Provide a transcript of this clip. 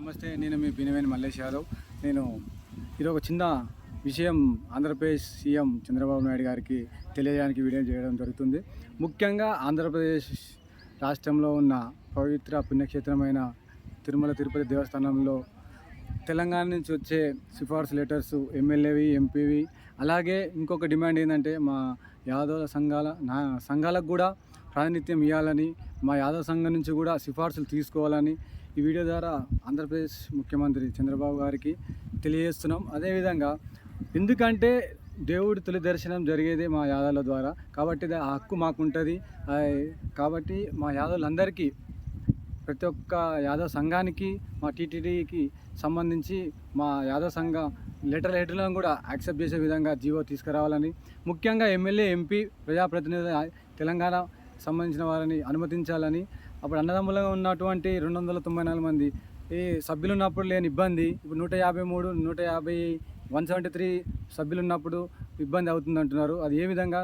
నమస్తే, నేను మీ బినవేని మల్లేష్ యాదవ్. నేను ఈరోజు ఒక చిన్న విషయం ఆంధ్రప్రదేశ్ సీఎం చంద్రబాబు నాయుడు గారికి తెలియజేయడానికి వీడియో చేయడం జరుగుతుంది. ముఖ్యంగా ఆంధ్రప్రదేశ్ రాష్ట్రంలో ఉన్న పవిత్ర పుణ్యక్షేత్రమైన తిరుమల తిరుపతి దేవస్థానంలో తెలంగాణ నుంచి వచ్చే సిఫార్సు లెటర్స్ ఎమ్మెల్యేవి, ఎంపీవి, అలాగే ఇంకొక డిమాండ్ ఏంటంటే మా యాదవ సంఘాలకు కూడా ప్రాతినిధ్యం ఇవ్వాలని, మా యాదవ సంఘం నుంచి కూడా సిఫార్సులు తీసుకోవాలని ఈ వీడియో ద్వారా ఆంధ్రప్రదేశ్ ముఖ్యమంత్రి చంద్రబాబు గారికి తెలియజేస్తున్నాం. అదేవిధంగా ఎందుకంటే దేవుడి తొలి దర్శనం జరిగేది మా యాదవుల ద్వారా, కాబట్టి ఆ హక్కు మాకుంటుంది. కాబట్టి మా యాదవులందరికీ, ప్రతి ఒక్క యాదవ సంఘానికి, మా టీటీడీకి సంబంధించి మా యాదవ సంఘ లెటర్లను కూడా యాక్సెప్ట్ చేసే విధంగా జీవో తీసుకురావాలని, ముఖ్యంగా ఎమ్మెల్యే, ఎంపీ, ప్రజాప్రతినిధులు తెలంగాణ సంబంధించిన వారిని అనుమతించాలని, అప్పుడు అన్నదమ్ములుగా ఉన్నటువంటి 294 మంది ఈ సభ్యులు ఉన్నప్పుడు లేని ఇబ్బంది ఇప్పుడు 153, 173 సభ్యులు ఉన్నప్పుడు ఇబ్బంది అవుతుంది అంటున్నారు. అది ఏ విధంగా